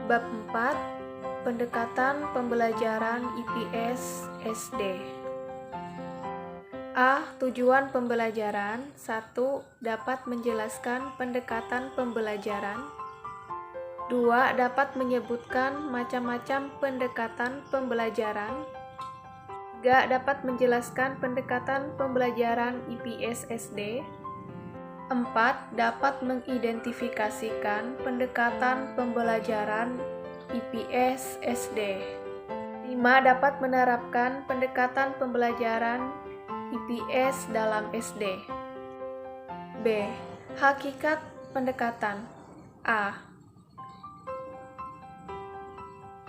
Bab 4, Pendekatan Pembelajaran IPS SD. A. Tujuan pembelajaran. 1. Dapat menjelaskan pendekatan pembelajaran. 2. Dapat menyebutkan macam-macam pendekatan pembelajaran. 3. Dapat menjelaskan pendekatan pembelajaran IPS SD. 4. Dapat mengidentifikasikan pendekatan pembelajaran IPS SD. 5. Dapat menerapkan pendekatan pembelajaran IPS dalam SD. B. Hakikat pendekatan. A.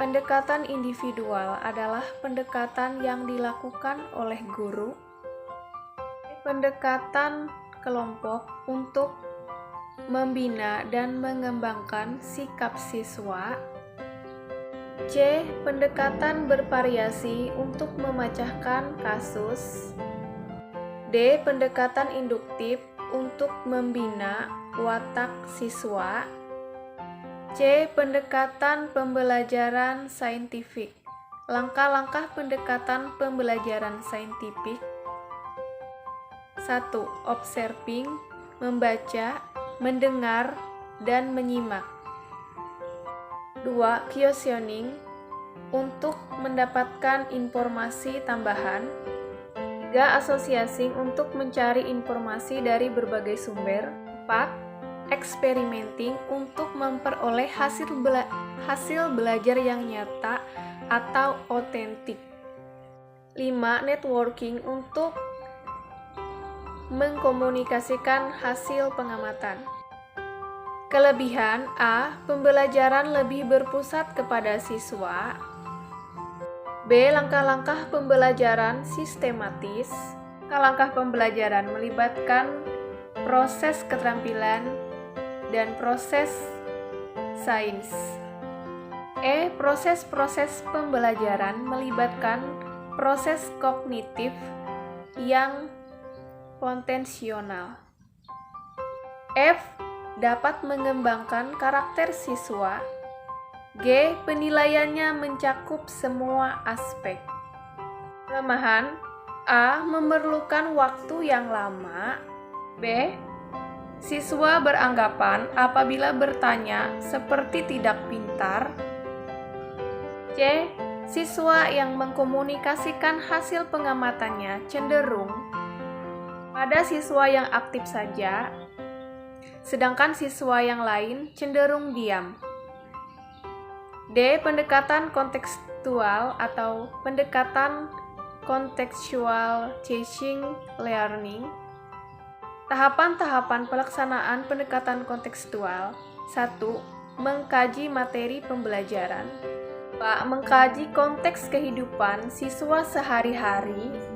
Pendekatan individual adalah pendekatan yang dilakukan oleh guru. Pendekatan kelompok untuk membina dan mengembangkan sikap siswa. C. Pendekatan bervariasi untuk memecahkan kasus. D. Pendekatan induktif untuk membina watak siswa. C. Pendekatan pembelajaran saintifik. Langkah-langkah pendekatan pembelajaran saintifik. 1. Observing, membaca, mendengar, dan menyimak. 2. Questioning, untuk mendapatkan informasi tambahan. 3. Associating, untuk mencari informasi dari berbagai sumber. 4. Experimenting, untuk memperoleh hasil belajar yang nyata atau otentik. 5. Networking, untuk mengkomunikasikan hasil pengamatan. Kelebihan. A. Pembelajaran lebih berpusat kepada siswa. B. Langkah-langkah pembelajaran sistematis. Langkah pembelajaran melibatkan proses keterampilan dan proses sains. E. Proses-proses pembelajaran melibatkan proses kognitif yang konvensional. F. Dapat mengembangkan karakter siswa. G. Penilaiannya mencakup semua aspek. Kelemahan. A. Memerlukan waktu yang lama. B. Siswa beranggapan apabila bertanya seperti tidak pintar. C. Siswa yang mengkomunikasikan hasil pengamatannya cenderung pada siswa yang aktif saja, sedangkan siswa yang lain cenderung diam. D. Pendekatan kontekstual atau pendekatan contextual teaching learning. Tahapan-tahapan pelaksanaan pendekatan kontekstual. 1. Mengkaji materi pembelajaran. 2. Mengkaji konteks kehidupan siswa sehari-hari.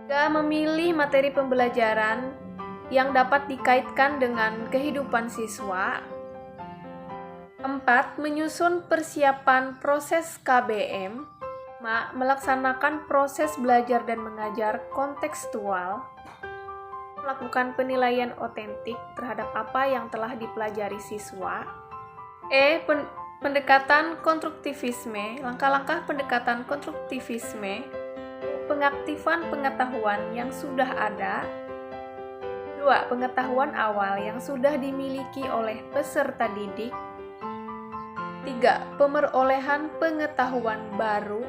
3. Memilih materi pembelajaran yang dapat dikaitkan dengan kehidupan siswa. 4. Menyusun persiapan proses KBM. 5. Melaksanakan proses belajar dan mengajar kontekstual. Melakukan penilaian otentik terhadap apa yang telah dipelajari siswa. E. Pendekatan konstruktivisme. Langkah-langkah pendekatan konstruktivisme. Pengaktifan pengetahuan yang sudah ada. 2. Pengetahuan awal yang sudah dimiliki oleh peserta didik. 3. Pemerolehan pengetahuan baru.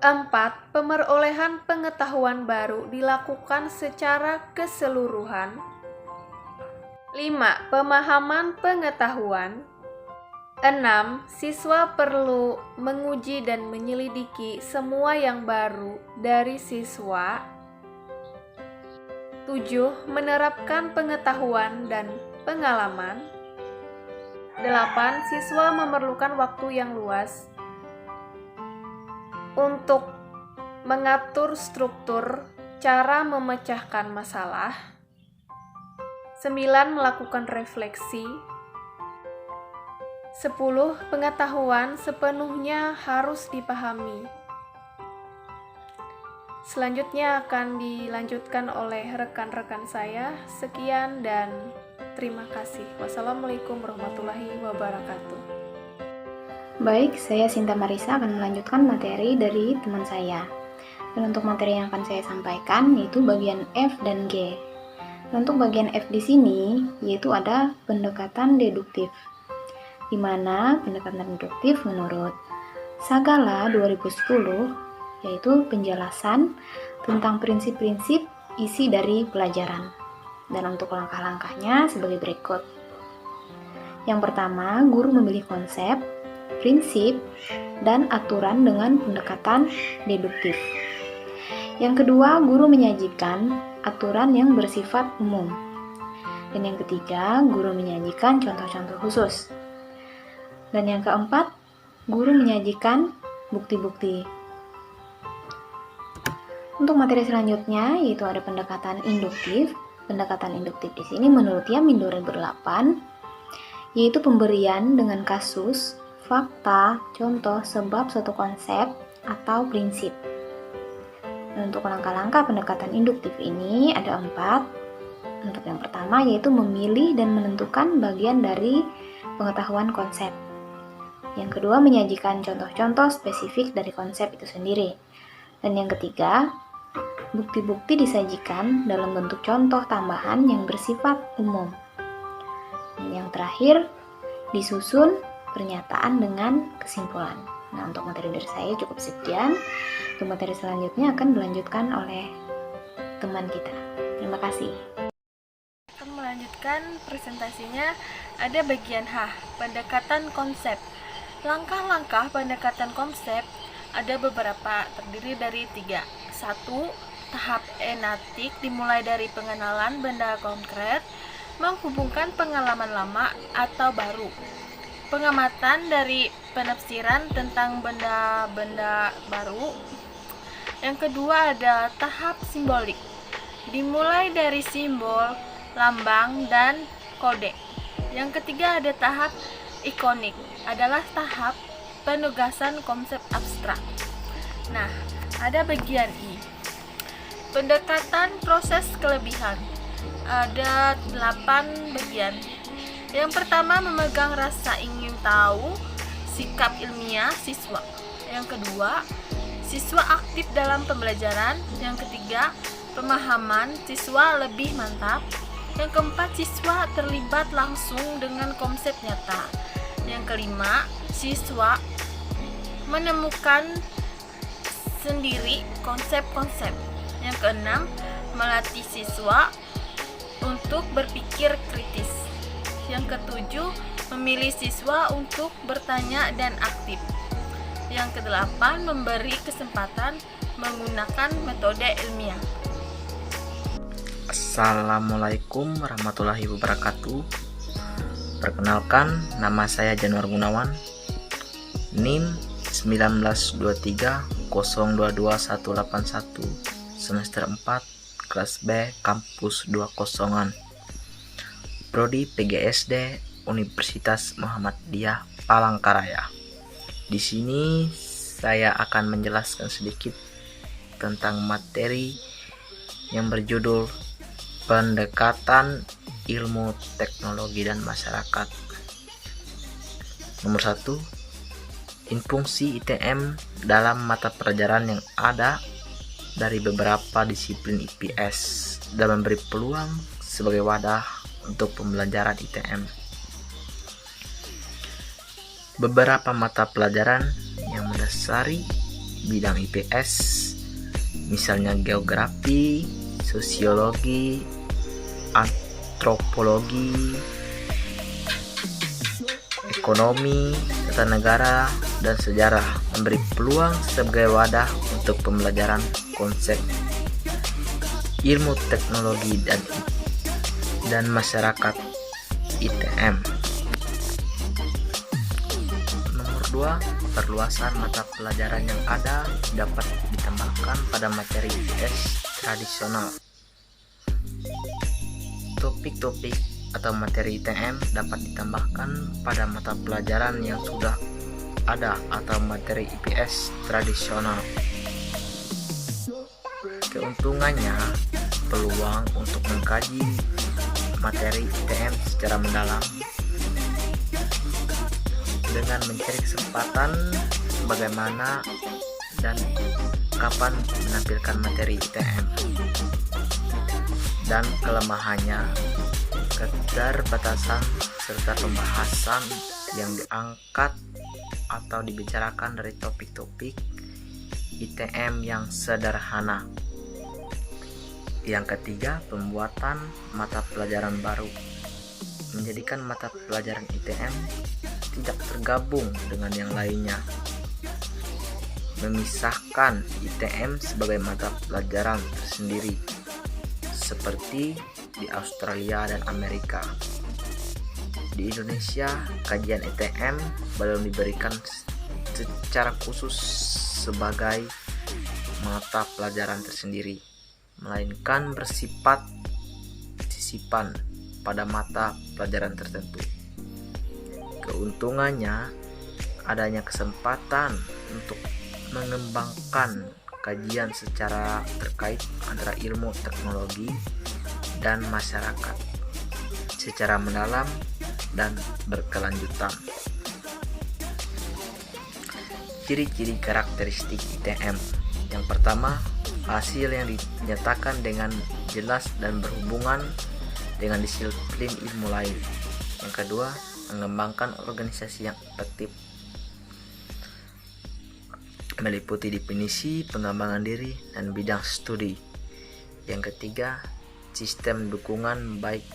4. Pemerolehan pengetahuan baru dilakukan secara keseluruhan. 5. Pemahaman pengetahuan. 6. Siswa perlu menguji dan menyelidiki semua yang baru dari siswa. 7. Menerapkan pengetahuan dan pengalaman. 8. Siswa memerlukan waktu yang luas untuk mengatur struktur cara memecahkan masalah. 9. Melakukan refleksi. 10. Pengetahuan sepenuhnya harus dipahami. Selanjutnya akan dilanjutkan oleh rekan-rekan saya. Sekian dan terima kasih. Wassalamualaikum warahmatullahi wabarakatuh. Baik, saya Sinta Marisa akan melanjutkan materi dari teman saya. Dan untuk materi yang akan saya sampaikan yaitu bagian F dan G. Dan untuk bagian F di sini yaitu ada pendekatan deduktif, di mana pendekatan deduktif menurut Sagala 2010 yaitu penjelasan tentang prinsip-prinsip isi dari pelajaran. Dan untuk langkah-langkahnya sebagai berikut. Yang pertama, guru memilih konsep, prinsip, dan aturan dengan pendekatan deduktif. Yang kedua, guru menyajikan aturan yang bersifat umum. Dan yang ketiga, guru menyajikan contoh-contoh khusus. Dan yang keempat, guru menyajikan bukti-bukti. Untuk materi selanjutnya yaitu ada pendekatan induktif. Pendekatan induktif di sini menurut Yamin 2008 yaitu pemberian dengan kasus, fakta, contoh, sebab suatu konsep atau prinsip. Dan untuk langkah-langkah pendekatan induktif ini ada 4. Untuk yang pertama yaitu memilih dan menentukan bagian dari pengetahuan konsep. Yang kedua menyajikan contoh-contoh spesifik dari konsep itu sendiri. Dan yang ketiga, bukti-bukti disajikan dalam bentuk contoh tambahan yang bersifat umum. Dan yang terakhir, disusun pernyataan dengan kesimpulan. Nah, untuk materi dari saya cukup sekian. Untuk materi selanjutnya akan dilanjutkan oleh teman kita. Terima kasih. Akan melanjutkan presentasinya, ada bagian H, pendekatan konsep. Langkah-langkah pendekatan konsep ada beberapa, terdiri dari 3. 1. Tahap enatik dimulai dari pengenalan benda konkret, menghubungkan pengalaman lama atau baru. Pengamatan dari penafsiran tentang benda-benda baru. Yang kedua ada tahap simbolik, dimulai dari simbol, lambang, dan kode. Yang ketiga ada tahap ikonik, adalah tahap penugasan konsep abstrak. Nah, ada bagian I, pendekatan proses kelebihan. Ada 8 bagian. Yang pertama, memegang rasa ingin tahu, sikap ilmiah siswa. Yang kedua, siswa aktif dalam pembelajaran. Yang ketiga, pemahaman siswa lebih mantap. Yang keempat, siswa terlibat langsung dengan konsep nyata. Yang kelima, siswa menemukan sendiri konsep-konsep. Yang keenam, melatih siswa untuk berpikir kritis. Yang ketujuh, memilih siswa untuk bertanya dan aktif. Yang kedelapan, memberi kesempatan menggunakan metode ilmiah. Assalamualaikum warahmatullahi wabarakatuh. Perkenalkan, nama saya Januar Gunawan, NIM 1923022181, semester 4, kelas B, kampus 20-an, Prodi PGSD Universitas Muhammadiyah Palangkaraya. Di sini saya akan menjelaskan sedikit tentang materi yang berjudul pendekatan ilmu teknologi dan masyarakat. Nomor 1, fungsi ITM dalam mata pelajaran yang ada dari beberapa disiplin IPS dan memberi peluang sebagai wadah untuk pembelajaran ITM. Beberapa mata pelajaran yang mendasari bidang IPS, misalnya geografi, sosiologi, antropologi, ekonomi, tata negara, dan sejarah, memberi peluang sebagai wadah untuk pembelajaran konsep ilmu teknologi dan masyarakat ITM. Nomor 2, perluasan mata pelajaran yang ada dapat ditambahkan pada materi IPS tradisional. Topik-topik atau materi ITM dapat ditambahkan pada mata pelajaran yang sudah ada atau materi IPS tradisional. Keuntungannya, peluang untuk mengkaji materi ITM secara mendalam, dengan mencari kesempatan bagaimana dan kapan menampilkan materi ITM, dan kelemahannya, keterbatasan serta pembahasan yang diangkat atau dibicarakan dari topik-topik ITM yang sederhana. Yang ketiga, pembuatan mata pelajaran baru menjadikan mata pelajaran ITM tidak tergabung dengan yang lainnya, memisahkan ITM sebagai mata pelajaran tersendiri seperti di Australia dan Amerika. Di Indonesia, kajian ITM belum diberikan secara khusus sebagai mata pelajaran tersendiri, melainkan bersifat sisipan pada mata pelajaran tertentu. Keuntungannya, adanya kesempatan untuk mengembangkan kajian secara terkait antara ilmu teknologi dan masyarakat secara mendalam dan berkelanjutan. Ciri-ciri karakteristik ITM. Yang pertama, hasil yang dinyatakan dengan jelas dan berhubungan dengan disiplin ilmu lain. Yang kedua, mengembangkan organisasi yang efektif, meliputi definisi, pengembangan diri, dan bidang studi. Yang ketiga, sistem dukungan, baik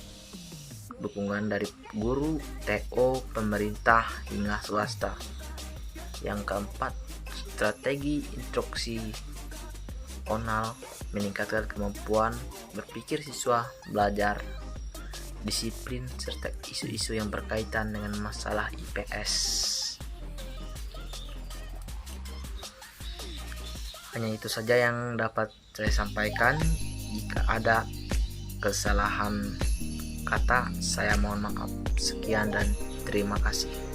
dukungan dari guru, TO, pemerintah, hingga swasta. Yang keempat, strategi instruksional, meningkatkan kemampuan berpikir siswa, belajar, disiplin, serta isu-isu yang berkaitan dengan masalah IPS. Hanya itu saja yang dapat saya sampaikan. Jika ada kesalahan kata, saya mohon maaf. Sekian dan terima kasih.